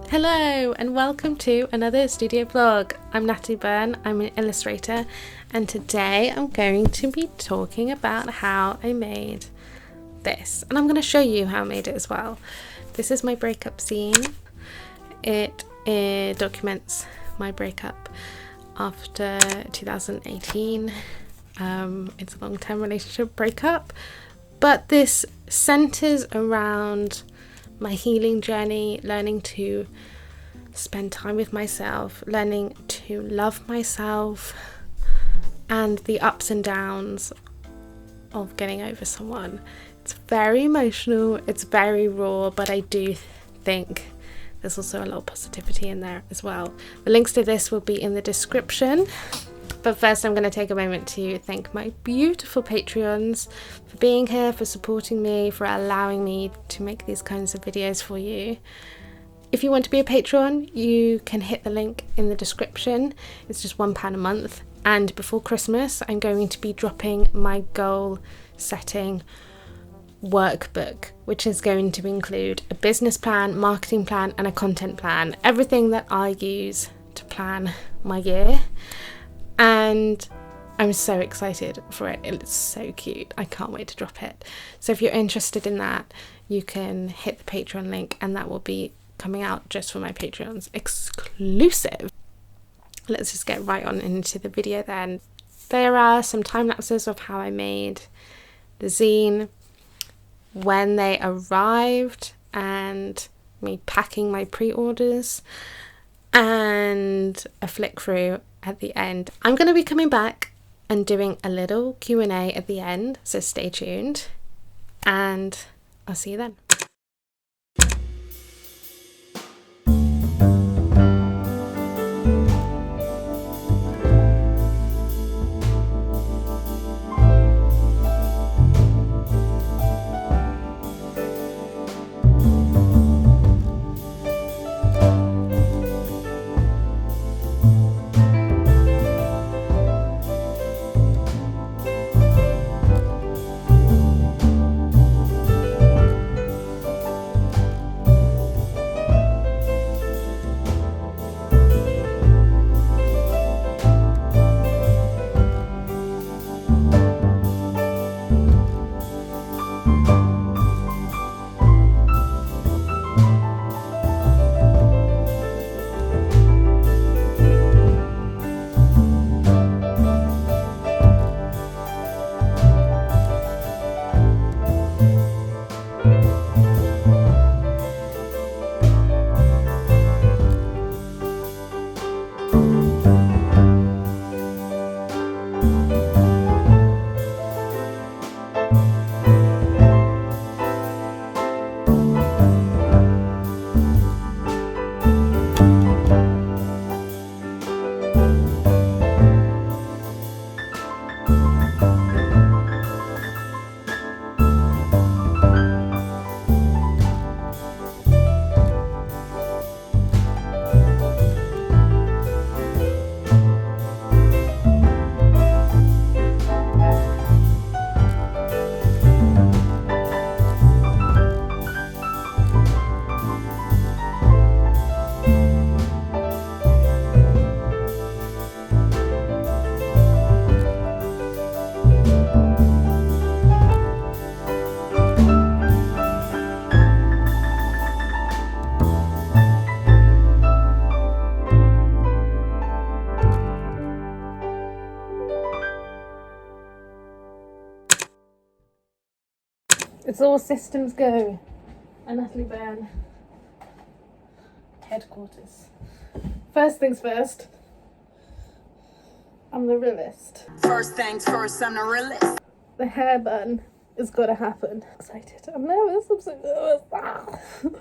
Hello and welcome to another studio vlog. I'm Natalie Byrne, I'm an illustrator, and today I'm going to be talking about how I made this, and I'm going to show you how I made it as well. This is my breakup zine. It documents my breakup after 2018. It's a long-term relationship breakup, but this centers around my healing journey, learning to spend time with myself, learning to love myself, and the ups and downs of getting over someone. It's very emotional, it's very raw, but I do think there's also a lot of positivity in there as well. The links to this will be in the description. But first I'm going to take a moment to thank my beautiful Patreons for being here, for supporting me, for allowing me to make these kinds of videos for you. If you want to be a patron, you can hit the link in the description. It's just £1 a month. And before Christmas, I'm going to be dropping my goal setting workbook, which is going to include a business plan, marketing plan, and a content plan. Everything that I use to plan my year. And I'm so excited for it. It's so cute. I can't wait to drop it. So if you're interested in that, you can hit the Patreon link and that will be coming out just for my Patreons, exclusive. Let's just get right on into the video then. There are some time lapses of how I made the zine, when they arrived, and me packing my pre-orders, and a flick through at the end. I'm going to be coming back and doing a little Q&A at the end, so stay tuned and I'll see you then. It's all systems go. And Natalie Byrne headquarters. First things first, I'm the realist. First things first, I'm the realist. The hair bun is gotta happen. Excited. I'm nervous. I'm so nervous.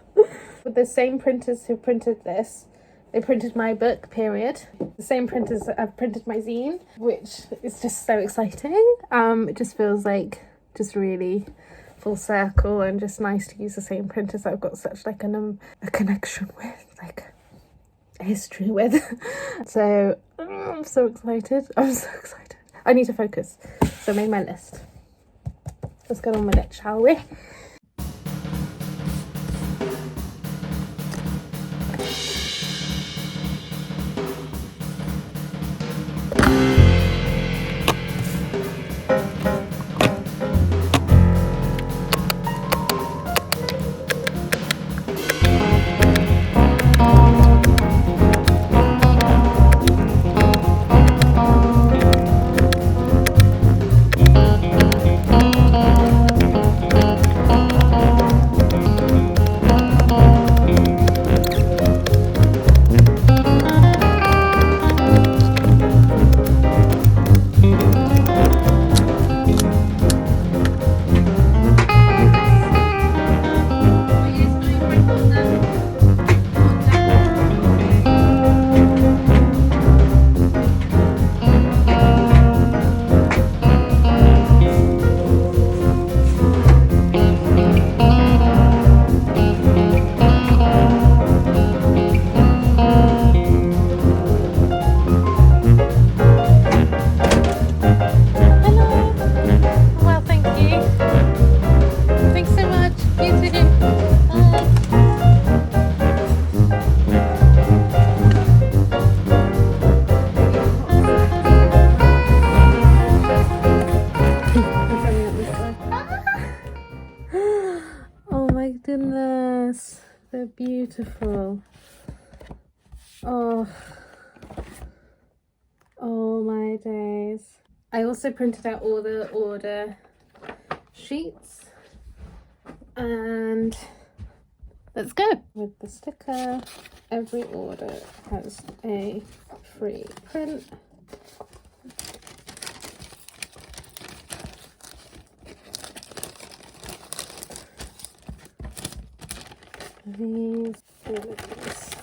With the same printers who printed this, they printed my book, period. The same printers that have printed my zine, which is just so exciting. It just feels like just really full circle and just nice to use the same printers that I've got such like a connection with, like a history with. So I'm so excited. I need to focus. So I made my list. Let's get on with it, shall we? beautiful. Oh my days. I also printed out all the order sheets, and let's go. With the sticker, every order has a free print. These, all of these.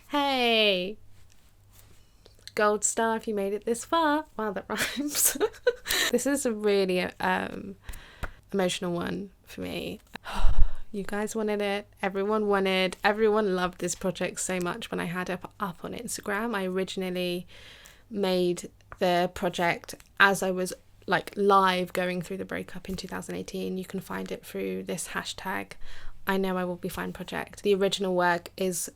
Hey! Gold star if you made it this far. Wow, that rhymes. This is a really emotional one for me. You guys wanted it. Everyone loved this project so much. When I had it up on Instagram, I originally made the project as I was like live going through the breakup in 2018. You can find it through this hashtag, I Know I Will Be Fine project. The original work is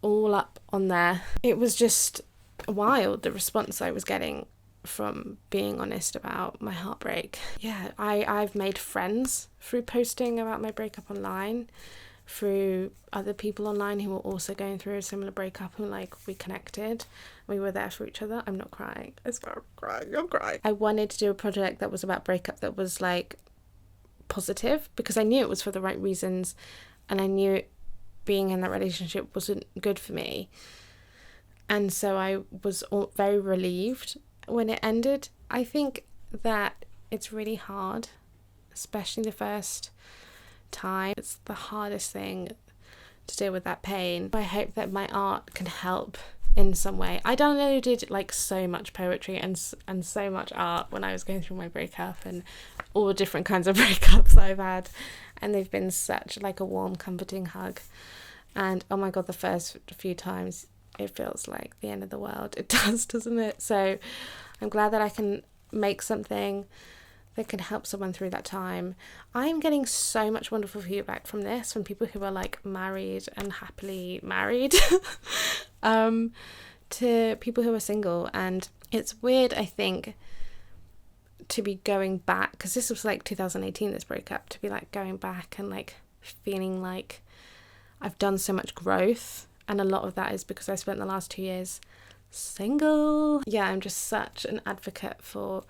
all up on there. It was just wild, the response I was getting from being honest about my heartbreak. Yeah, I've made friends through posting about my breakup online, through other people online who were also going through a similar breakup, and like we connected, we were there for each other. I'm not crying, I swear I'm crying. I wanted to do a project that was about breakup that was like positive, because I knew it was for the right reasons, and I knew being in that relationship wasn't good for me. And so I was very relieved when it ended. I think that it's really hard, especially the first time. It's the hardest thing to deal with that pain. I hope that my art can help in some way. I downloaded like so much poetry and so much art when I was going through my breakup, and all different kinds of breakups I've had, and they've been such like a warm, comforting hug. And oh my god, the first few times it feels like the end of the world. It does, doesn't it? So I'm glad that I can make something that can help someone through that time. I'm getting so much wonderful feedback from this, from people who are like married and happily married to people who are single. And it's weird, I think, to be going back, because this was like 2018, this breakup, to be like going back and like feeling like I've done so much growth. And a lot of that is because I spent the last 2 years single. Yeah, I'm just such an advocate for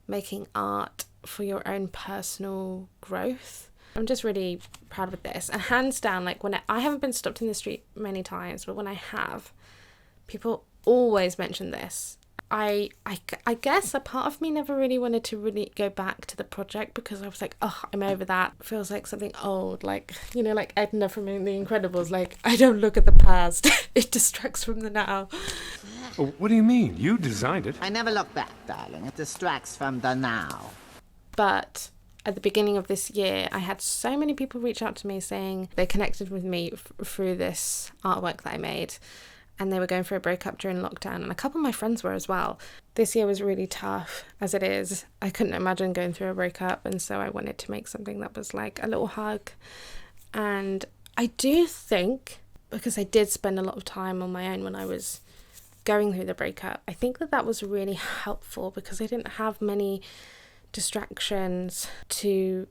making art for your own personal growth. I'm just really proud of this. And hands down, like when I haven't been stopped in the street many times, but when I have, people always mention this. I guess a part of me never really wanted to really go back to the project because I was like, oh, I'm over that. It feels like something old, like, you know, like Edna from The Incredibles, like, I don't look at the past. It distracts from the now. Oh, what do you mean? You designed it. I never look back, darling. It distracts from the now. But at the beginning of this year, I had so many people reach out to me saying they connected with me through this artwork that I made. And they were going through a breakup during lockdown, and a couple of my friends were as well. This year was really tough as it is. I couldn't imagine going through a breakup, and so I wanted to make something that was like a little hug. And I do think, because I did spend a lot of time on my own when I was going through the breakup, I think that was really helpful because I didn't have many distractions to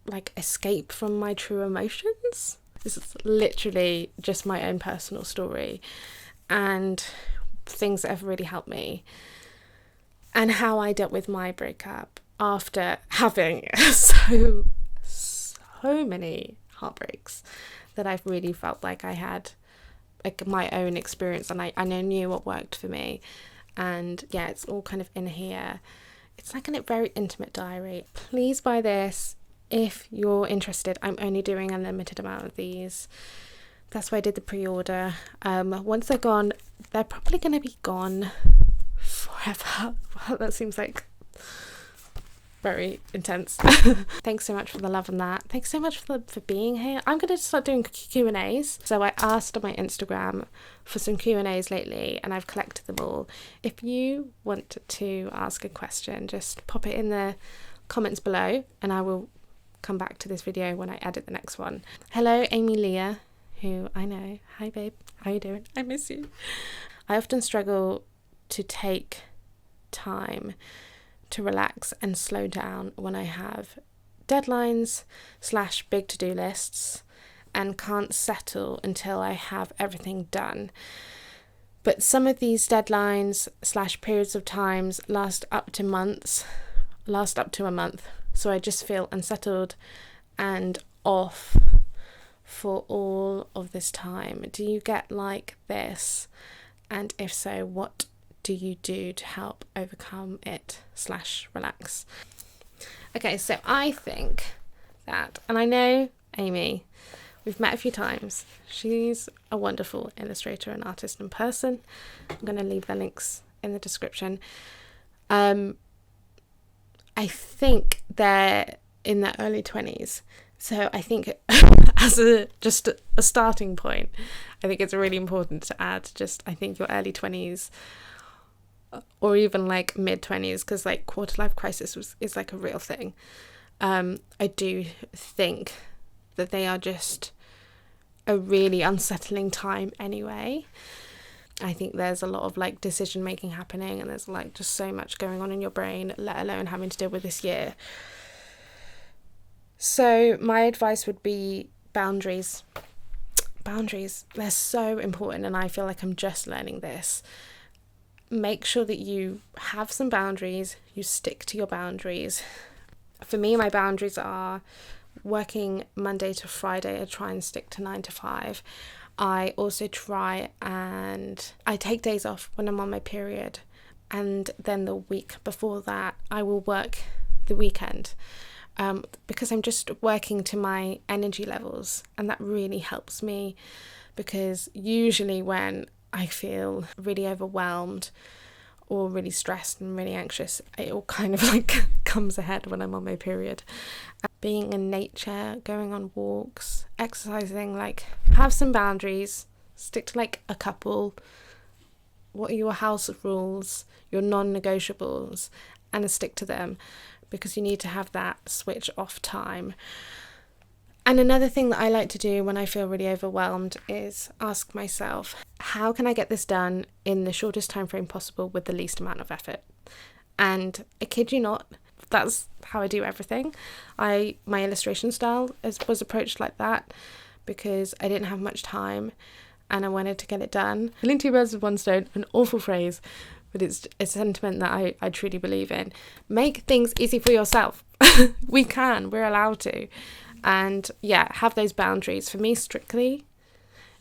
like escape from my true emotions. This is literally just my own personal story and things that have really helped me, and how I dealt with my breakup after having so many heartbreaks that I've really felt like I had like my own experience, and I knew what worked for me. And yeah, it's all kind of in here. It's like a very intimate diary. Please buy this if you're interested. I'm only doing a limited amount of these. That's why I did the pre-order. Once they're gone, they're probably going to be gone forever. Well, that seems like very intense. Thanks so much for the love on that. Thanks so much for being here. I'm going to start doing Q&As. So I asked on my Instagram for some Q&As lately, and I've collected them all. If you want to ask a question, just pop it in the comments below, and I will come back to this video when I edit the next one. Hello, Amy Leah, who I know. Hi babe, how you doing? I miss you. I often struggle to take time to relax and slow down when I have deadlines / big to-do lists and can't settle until I have everything done. But some of these deadlines / periods of times last up to a month. So I just feel unsettled and off for all of this time. Do you get like this? And if so, what do you do to help overcome it / relax? Okay, so I think that, and I know Amy, we've met a few times. She's a wonderful illustrator and artist in person. I'm going to leave the links in the description. I think they're in their early 20s. So I think as just a starting point, I think it's really important to add I think your early 20s or even like mid 20s, because like quarter life crisis is like a real thing. I do think that they are just a really unsettling time anyway. I think there's a lot of like decision making happening, and there's like just so much going on in your brain, let alone having to deal with this year. So my advice would be boundaries. They're so important, and I feel like I'm just learning this. Make sure that you have some boundaries, you stick to your boundaries. For me, my boundaries are working Monday to Friday. I try and stick to 9 to 5. I also try and I take days off when I'm on my period, and then the week before that I will work the weekend, because I'm just working to my energy levels, and that really helps me, because usually when I feel really overwhelmed or really stressed and really anxious, it all kind of like comes ahead when I'm on my period. Being in nature, going on walks, exercising, like have some boundaries, stick to like a couple. What are your house rules, your non-negotiables, and stick to them, because you need to have that switch off time. And another thing that I like to do when I feel really overwhelmed is ask myself, how can I get this done in the shortest time frame possible with the least amount of effort? And I kid you not, that's how I do everything. My illustration style was approached like that, because I didn't have much time and I wanted to get it done. Killing two birds with one stone, an awful phrase, but it's a sentiment that I truly believe in. Make things easy for yourself. We're allowed to. And yeah, have those boundaries. For me, Strictly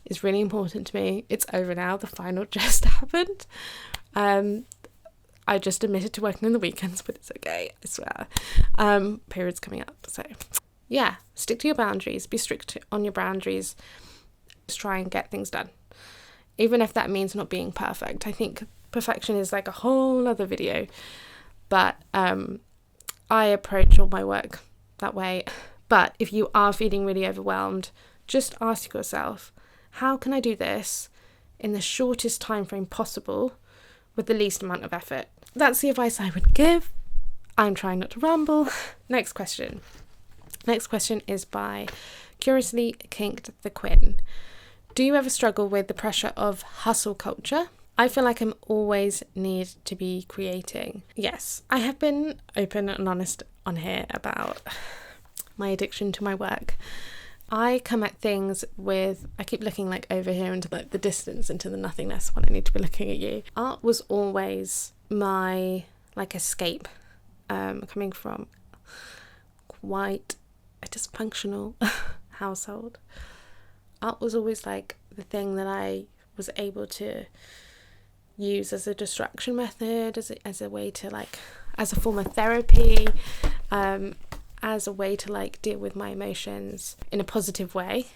is really important to me. It's over now. The final just happened. I just admitted to working on the weekends, but it's okay, I swear. Period's coming up, so yeah, stick to your boundaries, be strict on your boundaries, just try and get things done, even if that means not being perfect. I think perfection is like a whole other video, but I approach all my work that way. But if you are feeling really overwhelmed, just ask yourself, how can I do this in the shortest time frame possible with the least amount of effort? That's the advice I would give. I'm trying not to ramble. Next question. Next question is by Curiously Kinked the Quinn. Do you ever struggle with the pressure of hustle culture? I feel like I'm always need to be creating. Yes, I have been open and honest on here about my addiction to my work. I come at things with, I keep looking like over here into like the distance, into the nothingness when I need to be looking at you. Art was always my like escape, coming from quite a dysfunctional household. Art was always like the thing that I was able to use as a distraction method, as a way to like, as a form of therapy, as a way to like deal with my emotions in a positive way.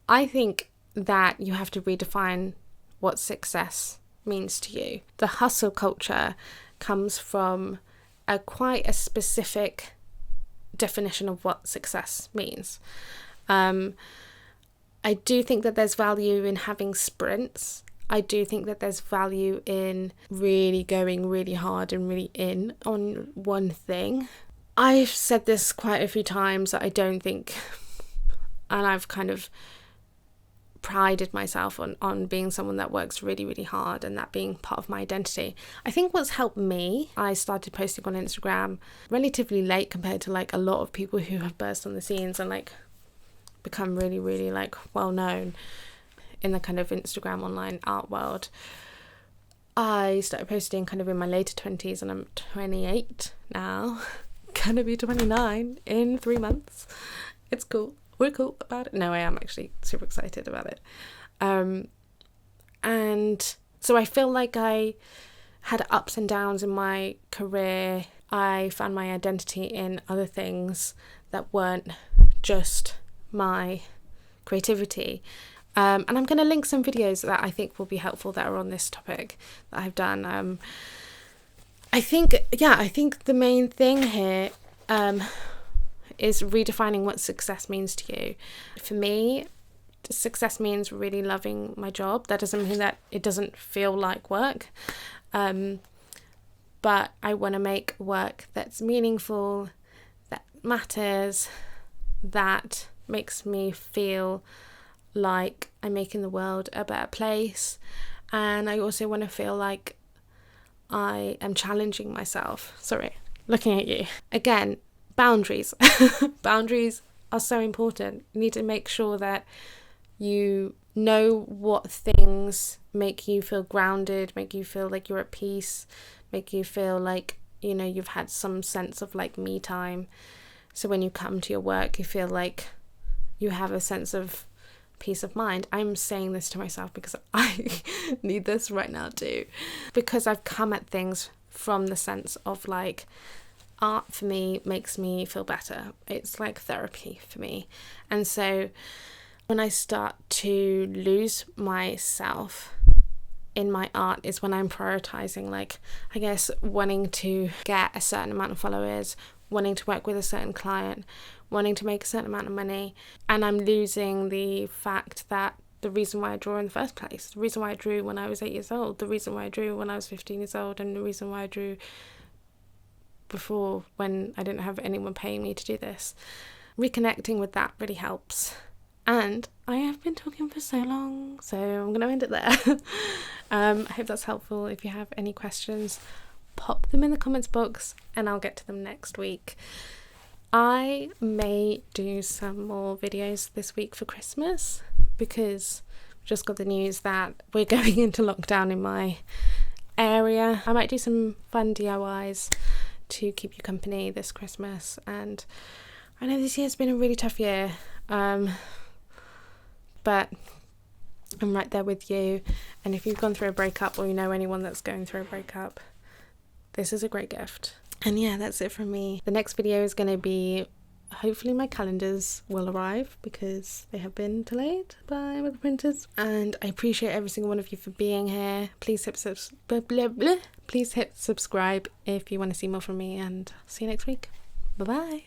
I think that you have to redefine what success means to you. The hustle culture comes from quite a specific definition of what success means. I do think that there's value in having sprints. I do think that there's value in really going really hard and really in on one thing. I've said this quite a few times, that I don't think, and I've kind of prided myself on being someone that works really, really hard and that being part of my identity. I think what's helped me, I started posting on Instagram relatively late compared to like a lot of people who have burst on the scenes and like become really, really like well known in the kind of Instagram online art world. I started posting kind of in my later 20s and I'm 28 now. Gonna be 29 in 3 months. It's cool. We're cool about it. No, I am actually super excited about it. And so I feel like I had ups and downs in my career. I found my identity in other things that weren't just my creativity. And I'm going to link some videos that I think will be helpful that are on this topic that I've done. I think the main thing here is redefining what success means to you. For me, success means really loving my job. That doesn't mean that it doesn't feel like work, but I want to make work that's meaningful, that matters, that makes me feel like I'm making the world a better place. And I also want to feel like I am challenging myself. Sorry, looking at you. Again, boundaries. Boundaries are so important. You need to make sure that you know what things make you feel grounded, make you feel like you're at peace, make you feel like, you know, you've had some sense of like me time. So when you come to your work, you feel like you have a sense of peace of mind. I'm saying this to myself because I need this right now too, because I've come at things from the sense of like, art for me makes me feel better. It's like therapy for me. And so when I start to lose myself in my art is when I'm prioritizing, like, I guess, wanting to get a certain amount of followers, wanting to work with a certain client, wanting to make a certain amount of money, and I'm losing the fact that the reason why I draw in the first place, the reason why I drew when I was 8 years old, the reason why I drew when I was 15 years old, and the reason why I drew before when I didn't have anyone paying me to do this. Reconnecting with that really helps. And I have been talking for so long, so I'm going to end it there. I hope that's helpful. If you have any questions, pop them in the comments box and I'll get to them next week. I may do some more videos this week for Christmas because we just got the news that we're going into lockdown in my area. I might do some fun DIYs to keep you company this Christmas, and I know this year's been a really tough year, but I'm right there with you. And if you've gone through a breakup or you know anyone that's going through a breakup, this is a great gift. And yeah, that's it from me. The next video is going to be, hopefully my calendars will arrive because they have been delayed by the printers. And I appreciate every single one of you for being here. Please hit subscribe if you want to see more from me, and see you next week. Bye bye.